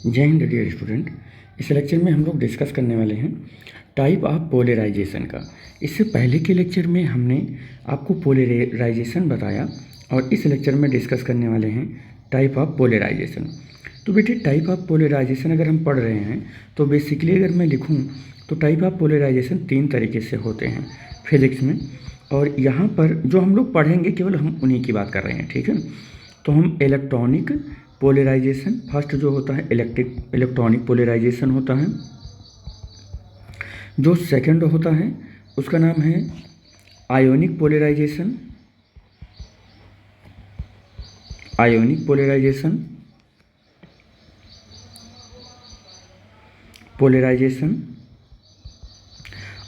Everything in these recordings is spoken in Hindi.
जय हिंद डियर स्टूडेंट। इस लेक्चर में हम लोग डिस्कस करने वाले हैं टाइप ऑफ पोलराइजेशन का। इससे पहले के लेक्चर में हमने आपको पोलराइजेशन बताया और इस लेक्चर में डिस्कस करने वाले हैं टाइप ऑफ पोलराइजेशन। तो बेटे टाइप ऑफ पोलराइजेशन अगर हम पढ़ रहे हैं तो बेसिकली अगर मैं लिखूं तो टाइप ऑफ पोलराइजेशन 3 तरीके से होते हैं फिजिक्स में, और यहाँ पर जो हम लोग पढ़ेंगे केवल हम उन्हीं की बात कर रहे हैं, ठीक है। तो हम इलेक्ट्रॉनिक पोलराइजेशन फर्स्ट जो होता है इलेक्ट्रॉनिक पोलराइजेशन होता है। जो सेकंड होता है उसका नाम है आयोनिक पोलराइजेशन। आयोनिक पोलराइजेशन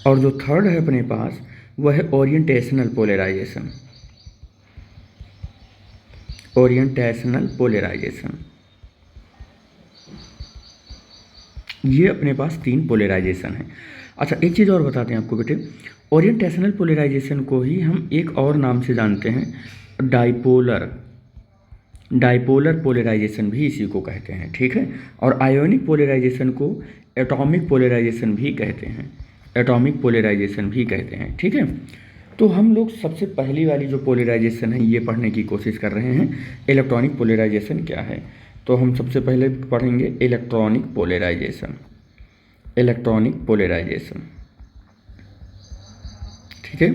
और जो थर्ड है अपने पास वह है ओरिएंटेशनल पोलराइजेशन। ओरिएंटेशनल पोलराइजेशन, ये अपने पास 3 पोलराइजेशन है। अच्छा एक चीज़ और बताते हैं आपको बेटे, ओरिएंटेशनल पोलराइजेशन को ही हम एक और नाम से जानते हैं डाइपोलर पोलराइजेशन भी इसी को कहते हैं, ठीक है। और आयोनिक पोलराइजेशन को एटॉमिक पोलराइजेशन भी कहते हैं, एटॉमिक पोलराइजेशन भी कहते हैं, ठीक है। तो हम लोग सबसे पहली वाली जो पोलराइजेशन है ये पढ़ने की कोशिश कर रहे हैं, इलेक्ट्रॉनिक पोलराइजेशन क्या है। तो हम सबसे पहले पढ़ेंगे इलेक्ट्रॉनिक पोलराइजेशन। इलेक्ट्रॉनिक पोलराइजेशन, ठीक है,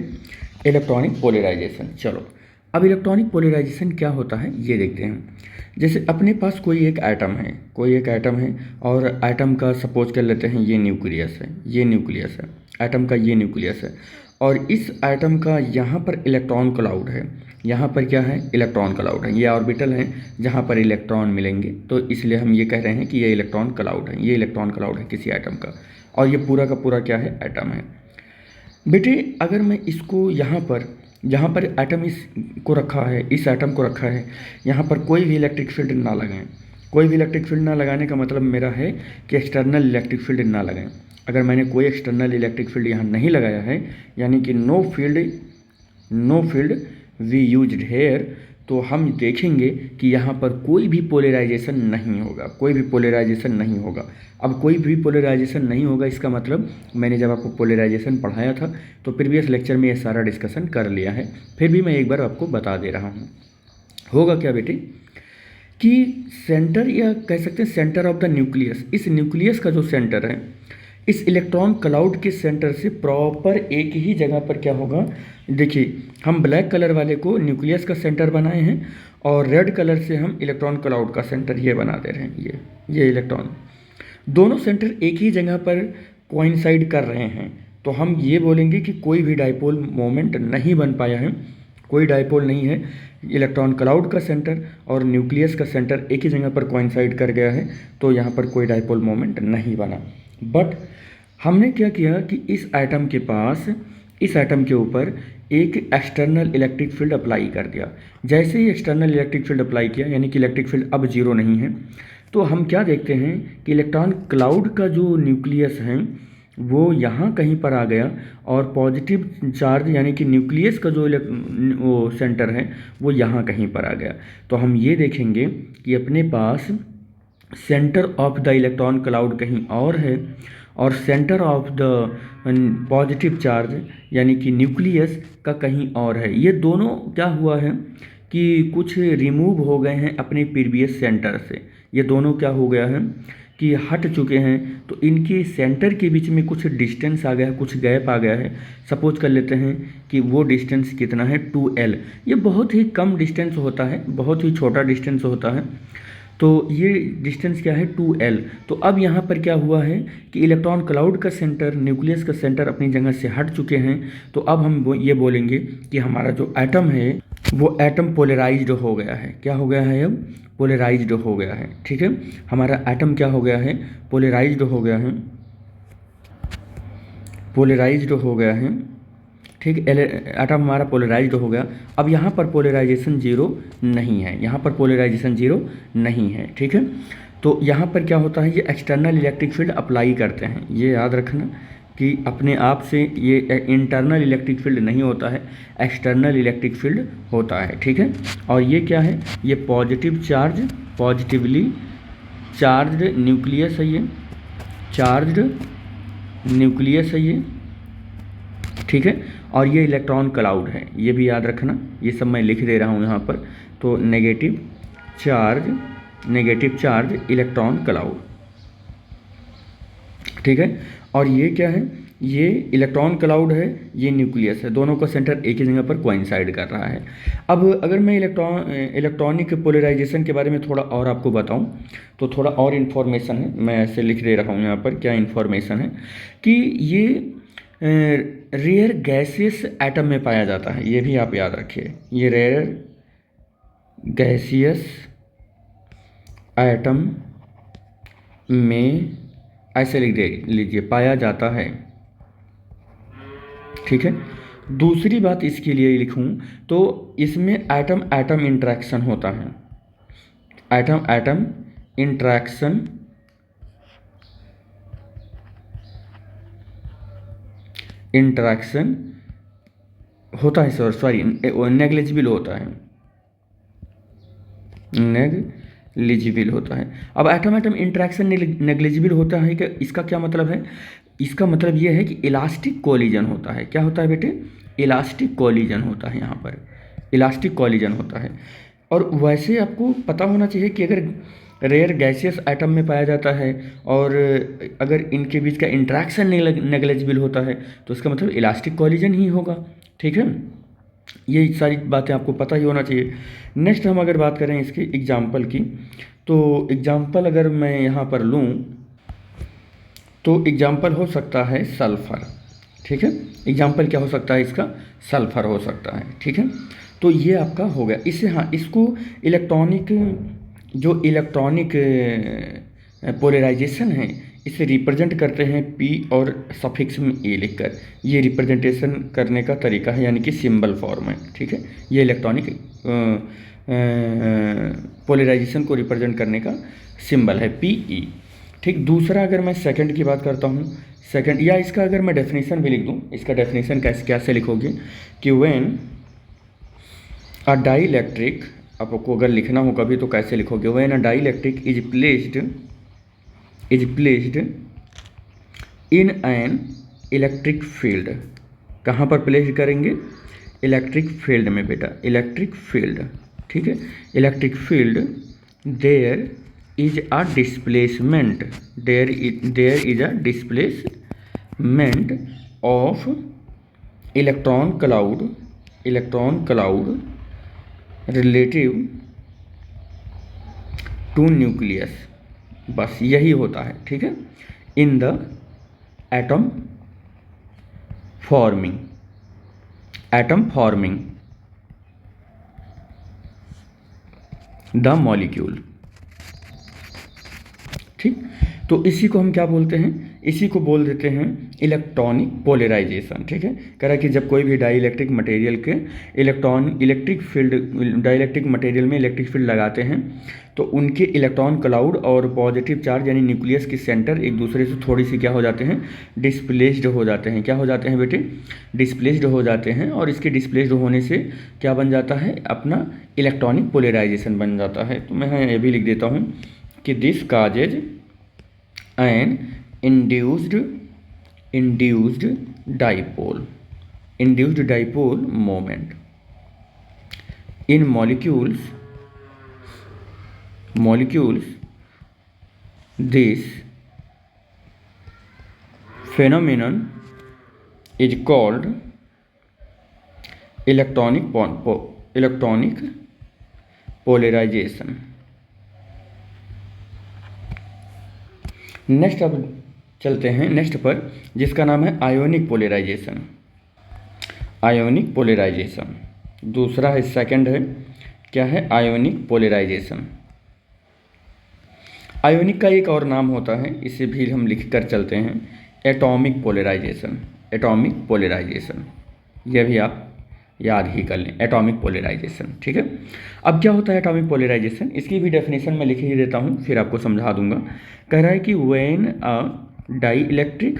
इलेक्ट्रॉनिक पोलराइजेशन। चलो अब इलेक्ट्रॉनिक पोलराइजेशन क्या होता है ये देखते हैं। जैसे अपने पास कोई एक एटम है और एटम का सपोज कर लेते हैं ये न्यूक्लियस है, एटम का ये न्यूक्लियस है, और इस एटम का यहाँ पर इलेक्ट्रॉन क्लाउड है। यहाँ पर क्या है, इलेक्ट्रॉन क्लाउड है। ये ऑर्बिटल है जहाँ पर इलेक्ट्रॉन मिलेंगे, तो इसलिए हम ये कह रहे हैं कि ये इलेक्ट्रॉन क्लाउड है, ये इलेक्ट्रॉन क्लाउड है किसी एटम का, और ये पूरा का पूरा क्या है, एटम है। बेटे अगर मैं इसको यहाँ पर एटम इसको रखा है, इस एटम को रखा है, यहाँ पर कोई भी इलेक्ट्रिक फील्ड ना लगाएं। कोई भी इलेक्ट्रिक फील्ड ना लगाने का मतलब मेरा है कि एक्सटर्नल इलेक्ट्रिक फील्ड ना लगाएं। अगर मैंने कोई एक्सटर्नल इलेक्ट्रिक फील्ड यहाँ नहीं लगाया है, यानी कि no field we used here, तो हम देखेंगे कि यहाँ पर कोई भी पोलराइजेशन नहीं होगा, कोई भी पोलराइजेशन नहीं होगा। अब कोई भी पोलराइजेशन नहीं होगा इसका मतलब मैंने जब आपको पोलराइजेशन पढ़ाया था तो प्रीवियस लेक्चर में ये सारा डिस्कशन कर लिया है, फिर भी मैं एक बार आपको बता दे रहा हूँ। होगा क्या बेटे कि सेंटर, या कह सकते हैं सेंटर ऑफ द न्यूक्लियस, इस न्यूक्लियस का जो सेंटर है इस इलेक्ट्रॉन क्लाउड के सेंटर से प्रॉपर एक ही जगह पर क्या होगा। देखिए हम ब्लैक कलर वाले को न्यूक्लियस का सेंटर बनाए हैं और रेड कलर से हम इलेक्ट्रॉन क्लाउड का सेंटर ये बना दे रहे हैं। ये इलेक्ट्रॉन दोनों सेंटर एक ही जगह पर कोइंसाइड कर रहे हैं, तो हम ये बोलेंगे कि कोई भी डाइपोल मोमेंट नहीं बन पाया है, कोई डाइपोल नहीं है। इलेक्ट्रॉन क्लाउड का सेंटर और न्यूक्लियस का सेंटर एक ही जगह पर कोइंसाइड कर गया है, तो यहाँ पर कोई डाइपोल मोमेंट नहीं बना। बट हमने क्या किया कि इस एटम के ऊपर एक एक्सटर्नल इलेक्ट्रिक फील्ड अप्लाई कर दिया। जैसे ही एक्सटर्नल इलेक्ट्रिक फील्ड अप्लाई किया, यानी कि इलेक्ट्रिक फील्ड अब 0 नहीं है, तो हम क्या देखते हैं कि इलेक्ट्रॉन क्लाउड का जो न्यूक्लियस है वो यहाँ कहीं पर आ गया, और पॉजिटिव चार्ज यानी कि न्यूक्लियस का जो वो सेंटर है वो यहाँ कहीं पर आ गया। तो हम ये देखेंगे कि अपने पास centre of the electron cloud कहीं और है और centre of the positive charge यानी कि न्यूक्लियस का कहीं और है। ये दोनों क्या हुआ है कि कुछ रिमूव हो गए हैं अपने प्रीवियस सेंटर से, ये दोनों क्या हो गया है कि हट चुके हैं। तो इनके सेंटर के बीच में कुछ डिस्टेंस आ गया है, कुछ गैप आ गया है। सपोज कर लेते हैं कि वो डिस्टेंस कितना है, 2L। ये बहुत ही कम डिस्टेंस होता है, बहुत ही छोटा डिस्टेंस होता है। तो ये डिस्टेंस क्या है, 2L। तो अब यहाँ पर क्या हुआ है कि इलेक्ट्रॉन क्लाउड का सेंटर, न्यूक्लियस का सेंटर अपनी जगह से हट चुके हैं। तो अब हम ये बोलेंगे कि हमारा जो एटम है वो एटम पोलराइज्ड हो गया है। क्या हो गया है, अब पोलराइज्ड हो गया है, ठीक है। हमारा एटम क्या हो गया है, पोलराइज्ड हो गया है, पोलराइज्ड हो गया है, ठीक। एटम हमारा पोलराइज्ड हो गया। अब यहाँ पर पोलराइजेशन 0 नहीं है, यहाँ पर पोलराइजेशन 0 नहीं है, ठीक है। तो यहाँ पर क्या होता है, ये एक्सटर्नल इलेक्ट्रिक फील्ड अप्लाई करते हैं। ये याद रखना कि अपने आप से ये इंटरनल इलेक्ट्रिक फील्ड नहीं होता है, एक्सटर्नल इलेक्ट्रिक फील्ड होता है, ठीक है। और ये क्या है, ये positive charge positively charged nucleus है ये, चार्ज्ड न्यूक्लियस है ये, ठीक है। और ये इलेक्ट्रॉन क्लाउड है, ये भी याद रखना, ये सब मैं लिख दे रहा हूँ यहाँ पर। तो नेगेटिव चार्ज इलेक्ट्रॉन क्लाउड, ठीक है। और ये क्या है, ये इलेक्ट्रॉन क्लाउड है, ये न्यूक्लियस है, दोनों का सेंटर एक ही जगह पर कोइंसाइड कर रहा है। अब अगर मैं इलेक्ट्रॉनिक पोलराइजेशन के बारे में थोड़ा और आपको बताऊं तो थोड़ा और इन्फॉर्मेशन है, मैं ऐसे लिख दे रहा हूं यहाँ पर क्या इन्फॉर्मेशन है कि ये रेयर गैसियस एटम में पाया जाता है, ये भी आप याद रखिए। ये रेयर गैसियस एटम में ऐसे लिख दे लीजिए पाया जाता है, ठीक है। दूसरी बात इसके लिए लिखूं तो इसमें एटम एटम इंटरेक्शन होता है, एटम एटम इंटरेक्शन होता है, सॉरी नेग्लिजिबल होता है, नेग्लिजिबल होता है। अब एटम एटम इंटरेक्शन नेग्लिजिबल होता है कि इसका क्या मतलब है, इसका मतलब ये है कि इलास्टिक कोलिजन होता है। क्या होता है बेटे, इलास्टिक कोलिजन होता है, यहाँ पर इलास्टिक कोलिजन होता है। और वैसे आपको पता होना चाहिए कि अगर रेयर गैसियस एटम में पाया जाता है और अगर इनके बीच का इंटरेक्शन नेग्लिजिबल होता है तो इसका मतलब इलास्टिक कोलिजन ही होगा, ठीक है। ये सारी बातें आपको पता ही होना चाहिए। नेक्स्ट हम अगर बात करें इसके एग्जाम्पल की, तो एग्जाम्पल अगर मैं यहाँ पर लूँ तो एग्जाम्पल हो सकता है सल्फ़र, ठीक है। एग्जाम्पल क्या हो सकता है इसका, सल्फ़र हो सकता है, ठीक है। तो ये आपका हो गया। इससे हाँ, इसको इलेक्ट्रॉनिक पोलराइजेशन है, इसे रिप्रेजेंट करते हैं P और सफिक्स में A लिखकर। ये रिप्रेजेंटेशन करने का तरीका है, यानी कि सिंबल फॉर्म है, ठीक है। ये इलेक्ट्रॉनिक पोलराइजेशन को रिप्रेजेंट करने का सिंबल है PE, ठीक। दूसरा अगर मैं सेकंड की बात करता हूँ, सेकंड या इसका अगर मैं डेफिनेशन भी लिख दूँ, इसका डेफिनेशन कैसे लिखोगे कि व्हेन अ डाइइलेक्ट्रिक, आपको अगर लिखना हो कभी तो कैसे लिखोगे, when a dielectric is placed in an electric field. कहाँ पर प्लेस करेंगे, इलेक्ट्रिक फील्ड में बेटा, इलेक्ट्रिक फील्ड, ठीक है। Electric field there is a displacement, there is a displacement of electron cloud relative to nucleus, बस यही होता है, ठीक है। In the atom forming the molecule, ठीक। तो इसी को हम क्या बोलते हैं, इसी को बोल देते हैं इलेक्ट्रॉनिक पोलराइजेशन, ठीक है। कह रहा है कि जब कोई भी डाइइलेक्ट्रिक मटेरियल के डाइइलेक्ट्रिक मटेरियल में इलेक्ट्रिक फील्ड लगाते हैं तो उनके इलेक्ट्रॉन क्लाउड और पॉजिटिव चार्ज यानी न्यूक्लियस के सेंटर एक दूसरे से थोड़ी सी क्या हो जाते हैं, डिस्प्लेस्ड हो जाते हैं। क्या हो जाते हैं बेटे, डिस्प्लेस्ड हो जाते हैं। और इसके डिस्प्लेस्ड होने से क्या बन जाता है, अपना इलेक्ट्रॉनिक पोलराइजेशन बन जाता है। तो मैं ये भी लिख देता हूँ कि this causes an induced dipole moment in molecules. This phenomenon is called electronic polarization. Next अब चलते हैं नेक्स्ट पर, जिसका नाम है आयोनिक पोलराइजेशन। दूसरा है, सेकंड है, क्या है, आयोनिक पोलराइजेशन। आयोनिक का एक और नाम होता है, इसे भी हम लिख कर चलते हैं, एटॉमिक पोलराइजेशन। यह भी आप याद ही कर लें, एटॉमिक पोलराइजेशन, ठीक है। अब क्या होता है एटॉमिक पोलराइजेशन, इसकी भी डेफिनेशन मैं लिख ही देता हूँ, फिर आपको समझा दूंगा। कह रहा है कि when a dielectric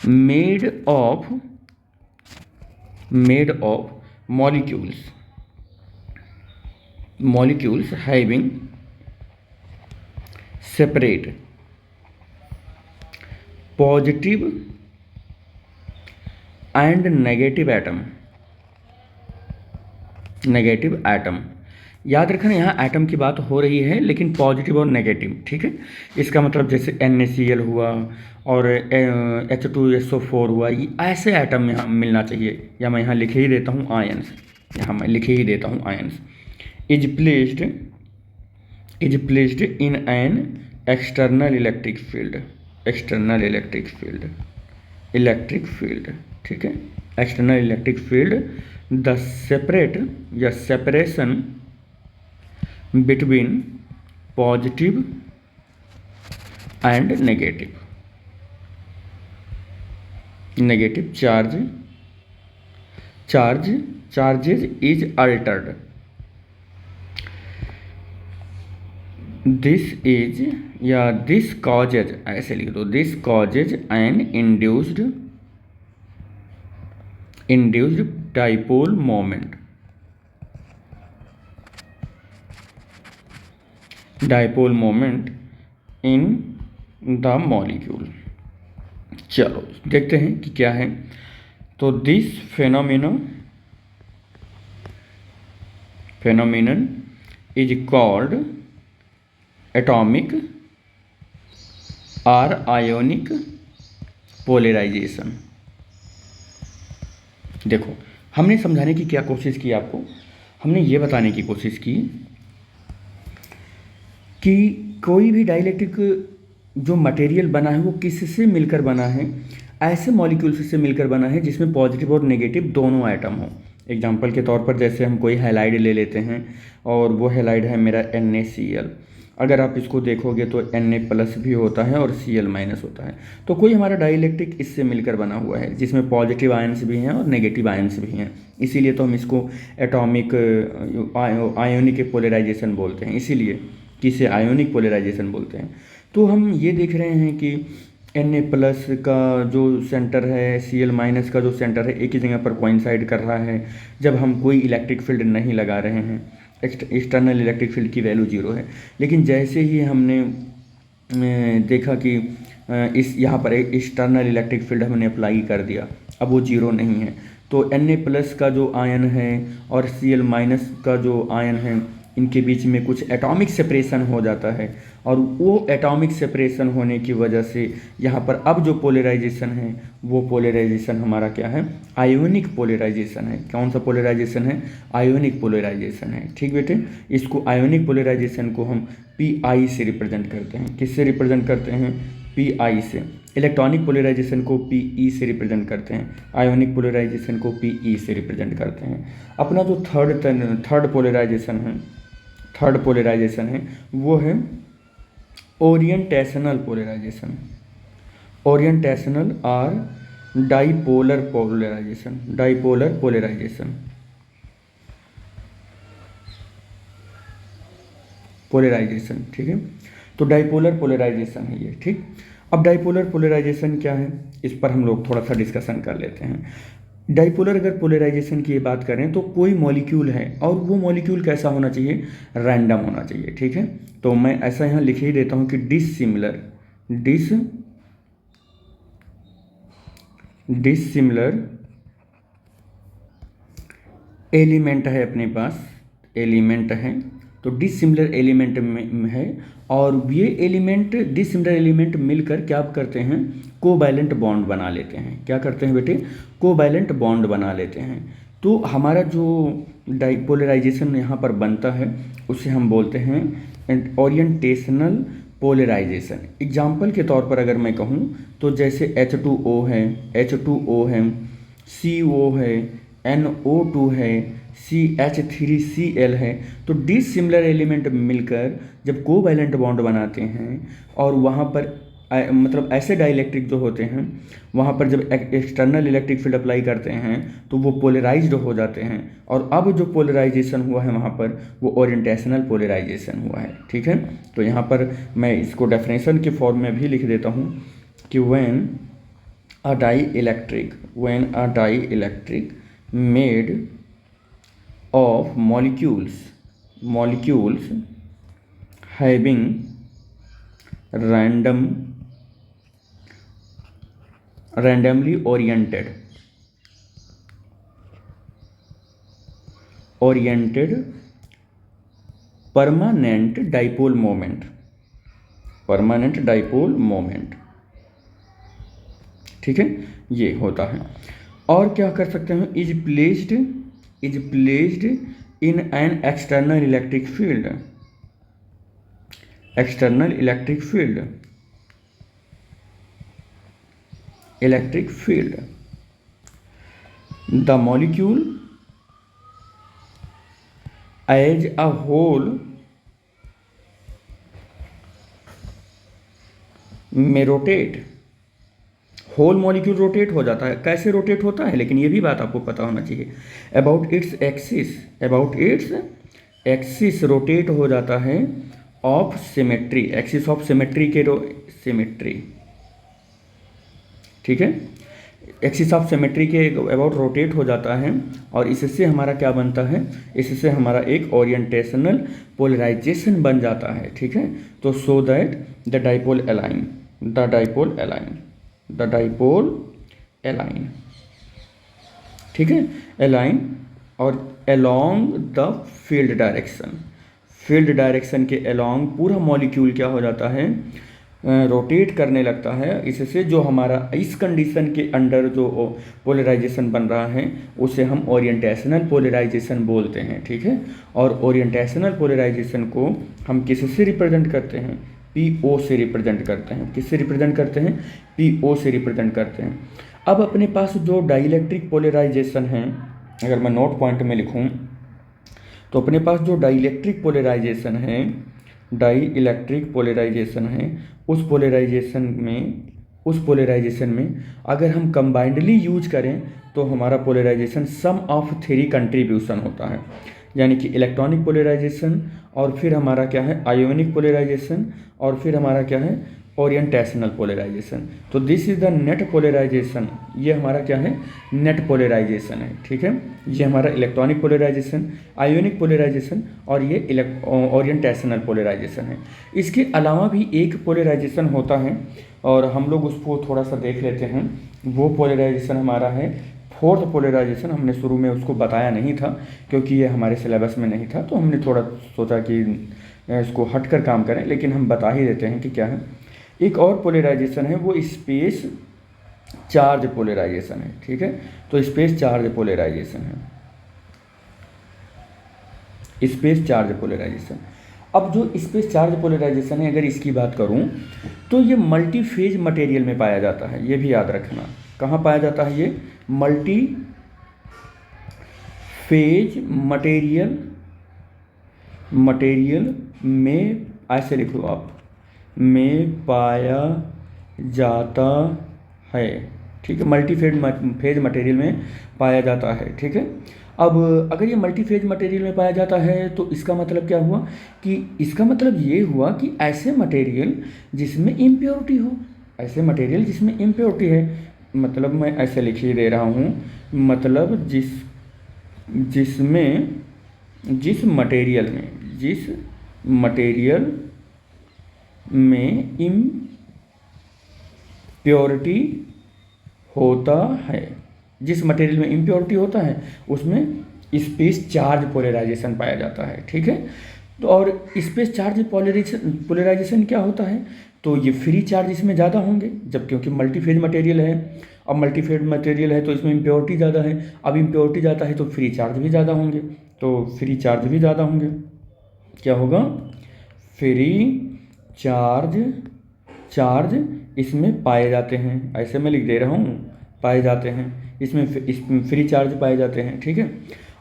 made of molecules molecules having separate positive and negative atom. याद रखना यहाँ एटम की बात हो रही है लेकिन पॉजिटिव और नेगेटिव, ठीक है। इसका मतलब जैसे NaCl हुआ और H2SO4 हुआ, ये ऐसे एटम यहाँ मिलना चाहिए। या मैं यहाँ लिखे ही देता हूँ आयंस, यहाँ मैं लिखे ही देता हूँ ions. Is placed in an external electric field, ठीक है। External electric field the separate या separation between positive and negative charges is altered. This causes, ऐसे लिख दो, this causes an induced dipole moment in the molecule. चलो देखते हैं कि क्या है। तो this phenomenon is called atomic और आयोनिक पोलराइजेशन। देखो, हमने समझाने की क्या कोशिश की आपको, हमने ये बताने की कोशिश की कि कोई भी डाइलेक्ट्रिक जो मटेरियल बना है वो किससे मिलकर बना है, ऐसे मॉलिक्यूल्स से मिलकर बना है जिसमें पॉजिटिव और नेगेटिव दोनों एटम हो। एग्जांपल के तौर पर जैसे हम कोई हैलाइड ले लेते हैं और वो हैलाइड है मेरा NaCl। अगर आप इसको देखोगे तो Na+ भी होता है और Cl- होता है। तो कोई हमारा डाइलेक्ट्रिक इससे मिलकर बना हुआ है जिसमें पॉजिटिव आयंस भी हैं और नेगेटिव आयंस भी हैं, इसीलिए तो हम इसको एटॉमिक आयोनिक पोलराइजेशन बोलते हैं। इसीलिए कि इसे आयोनिक पोलराइजेशन बोलते हैं। तो हम ये देख रहे हैं कि Na+ का जो सेंटर है, Cl- का जो सेंटर है, एक ही जगह पर कोइंसाइड कर रहा है जब हम कोई इलेक्ट्रिक फील्ड नहीं लगा रहे हैं। एक्सटर्नल इलेक्ट्रिक फील्ड की वैल्यू 0 है। लेकिन जैसे ही हमने देखा कि इस यहाँ पर एक्सटर्नल इलेक्ट्रिक फील्ड हमने अप्लाई कर दिया, अब वो 0 नहीं है, तो Na+ का जो आयन है और Cl- का जो आयन है, इनके बीच में कुछ एटॉमिक सेपरेशन हो जाता है। और वो एटॉमिक सेपरेशन होने की वजह से यहाँ पर अब जो पोलराइजेशन है वो पोलराइजेशन हमारा क्या है, आयोनिक पोलराइजेशन है। कौन सा पोलराइजेशन है, आयोनिक पोलराइजेशन है, ठीक बेटे। इसको आयोनिक पोलराइजेशन को हम Pi से रिप्रेजेंट करते हैं। किससे रिप्रेजेंट करते हैं, Pi से। इलेक्ट्रॉनिक पोलराइजेशन को Pe से रिप्रेजेंट करते हैं, आयोनिक पोलराइजेशन को Pe से रिप्रेजेंट करते हैं। अपना जो थर्ड पोलराइजेशन है वो है ओरिएंटेशनल पोलराइजेशन और डाइपोलर पोलराइजेशन, ठीक है। तो डाइपोलर पोलराइजेशन है ये, ठीक। अब डाइपोलर पोलराइजेशन क्या है, इस पर हम लोग थोड़ा सा डिस्कशन कर लेते हैं। डाइपोलर अगर पोलराइजेशन की बात करें तो कोई मॉलिक्यूल है और वो मॉलिक्यूल कैसा होना चाहिए, रैंडम होना चाहिए, ठीक है। तो मैं ऐसा यहाँ लिख ही देता हूँ कि डिसिमिलर एलिमेंट है, अपने पास एलिमेंट है, तो डिसिमिलर एलिमेंट में है। और ये एलिमेंट, डिसिमिलर एलिमेंट मिलकर क्या करते हैं, कोवैलेंट बॉन्ड बना लेते हैं। क्या करते हैं बेटे, कोवैलेंट बॉन्ड बना लेते हैं। तो हमारा जो डाइपोलराइजेशन यहाँ पर बनता है उसे हम बोलते हैं ओरिएंटेशनल पोलराइजेशन। एग्जाम्पल के तौर पर अगर मैं कहूँ तो जैसे H2O है, CO है, NO2 है, CH3Cl है। तो डिसिमिलर एलिमेंट मिलकर जब कोवैलेंट बॉन्ड बनाते हैं और वहाँ पर मतलब ऐसे डाइलेक्ट्रिक जो होते हैं वहाँ पर जब एक्सटर्नल इलेक्ट्रिक फील्ड अप्लाई करते हैं तो वो पोलराइज्ड हो जाते हैं। और अब जो पोलराइजेशन हुआ है वहाँ पर वो ओरिएंटेशनल पोलराइजेशन हुआ है, ठीक है। तो यहाँ पर मैं इसको डेफिनेशन के फॉर्म में भी लिख देता हूँ कि when a dielectric made of molecules molecules having randomly oriented permanent dipole moment, ठीक है, ये होता है। और क्या कर सकते हैं, is placed in an external electric field, the molecule as a whole में रोटेट, होल मॉलिक्यूल रोटेट हो जाता है। कैसे रोटेट होता है, लेकिन ये भी बात आपको पता होना चाहिए। अबाउट इट्स एक्सिस रोटेट हो जाता है of symmetry, axis of symmetry के सिमेट्री, ठीक है, एक्सिस ऑफ सिमेट्री के अबाउट रोटेट हो जाता है। और इससे हमारा क्या बनता है, इससे हमारा एक ओरिएंटेशनल पोलराइजेशन बन जाता है, ठीक है। तो so that the dipole align, ठीक है, अलाइन और अलोंग द फील्ड डायरेक्शन के अलोंग पूरा मॉलिक्यूल क्या हो जाता है, रोटेट करने लगता है। इससे जो हमारा इस कंडीशन के अंडर जो पोलराइजेशन बन रहा है उसे हम ओरिएंटेशनल पोलराइजेशन बोलते हैं, ठीक है। और ओरिएंटेशनल पोलराइजेशन को हम किससे रिप्रेजेंट करते हैं, PO से रिप्रेजेंट करते हैं। किससे रिप्रेजेंट करते हैं, PO से रिप्रेजेंट करते हैं। अब अपने पास जो डाइलेक्ट्रिक पोलराइजेशन है, अगर मैं नोट पॉइंट में लिखूं तो अपने पास जो डाइलेक्ट्रिक पोलराइजेशन है, उस पोलराइजेशन में अगर हम कंबाइंडली यूज करें तो हमारा पोलराइजेशन सम ऑफ 3 कंट्रीब्यूशन होता है। यानी कि इलेक्ट्रॉनिक पोलराइजेशन, और फिर हमारा क्या है आयोनिक पोलराइजेशन, और फिर हमारा क्या है ओरिएंटेशनल पोलराइजेशन। तो this is the net polarization, ये हमारा क्या है नेट पोलराइजेशन है, ठीक है। ये हमारा इलेक्ट्रॉनिक पोलराइजेशन, आयोनिक पोलराइजेशन और ये ओरिएंटेशनल पोलराइजेशन है। इसके अलावा भी एक पोलराइजेशन होता है और हम लोग उसको थोड़ा सा देख लेते हैं। वो पोलराइजेशन हमारा है फोर्थ पोलराइजेशन। हमने शुरू में उसको बताया नहीं था क्योंकि ये हमारे सिलेबस में नहीं था, तो हमने थोड़ा सोचा कि इसको हट कर काम करें, लेकिन हम बता ही देते हैं कि क्या है। एक और पोलराइजेशन है वो स्पेस चार्ज पोलराइजेशन है, ठीक है। तो स्पेस चार्ज पोलराइजेशन है, स्पेस चार्ज पोलराइजेशन। अब जो स्पेस चार्ज पोलराइजेशन है, अगर इसकी बात करूं तो ये मल्टी फेज मटेरियल में पाया जाता है। ये भी याद रखना, कहाँ पाया जाता है ये मल्टी फेज मटेरियल में, ऐसे लिखो आप, में पाया जाता है, ठीक है। मल्टी फेज मटेरियल में पाया जाता है, ठीक है। अब अगर ये मल्टी फेज मटेरियल में पाया जाता है तो इसका मतलब क्या हुआ कि इसका मतलब ये हुआ कि ऐसे मटेरियल जिसमें इम्प्योरिटी हो, ऐसे मटेरियल जिसमें इम्प्योरिटी है, मतलब मैं ऐसे लिख ही दे रहा हूँ, मतलब जिस मटेरियल में इम्प्योरिटी होता है, जिस मटेरियल में इम्प्योरिटी होता है उसमें स्पेस चार्ज पोलराइजेशन पाया जाता है, ठीक है। तो और स्पेस चार्ज पोलराइजेशन क्या होता है, तो ये फ्री चार्ज इसमें ज़्यादा होंगे, जब क्योंकि मल्टी फेज मटेरियल है। अब मल्टी फेज मटेरियल है तो इसमें इम्प्योरिटी ज़्यादा है। अब इम्प्योरिटी ज़्यादा है तो फ्री चार्ज भी ज़्यादा होंगे, तो फ्री चार्ज भी ज़्यादा होंगे। क्या होगा, फ्री चार्ज इसमें पाए जाते हैं, ऐसे मैं लिख दे रहा हूँ, पाए जाते हैं, इसमें फ्री चार्ज पाए जाते हैं, ठीक है।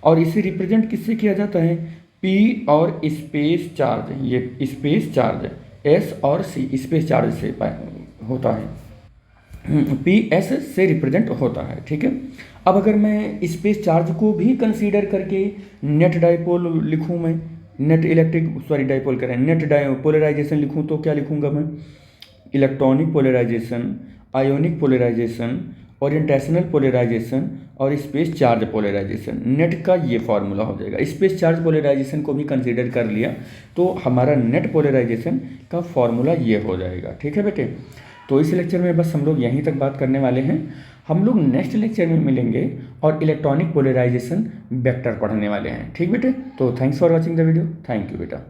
और इसे रिप्रेजेंट किससे किया जाता है, P और स्पेस चार्ज, ये स्पेस चार्ज S और C स्पेस चार्ज से होता है, PS से रिप्रेजेंट होता है, ठीक है। अब अगर मैं स्पेस चार्ज को भी कंसीडर करके नेट डाइपोल लिखूँ, मैं नेट डाइपोल करें, नेट पोलराइजेशन लिखूँ तो क्या लिखूँगा मैं, electronic polarization, ionic polarization, orientational polarization और स्पेस चार्ज पोलराइजेशन, नेट का ये फार्मूला हो जाएगा। स्पेस चार्ज पोलराइजेशन को भी कंसीडर कर लिया तो हमारा नेट पोलराइजेशन का फार्मूला ये हो जाएगा। ठीक है बेटे, तो इस लेक्चर में बस हम लोग यहीं तक बात करने वाले हैं। हम लोग नेक्स्ट लेक्चर में मिलेंगे और इलेक्ट्रॉनिक पोलराइजेशन वेक्टर पढ़ने वाले हैं। ठीक बेटे, तो thanks for watching the video. Thank you बेटा।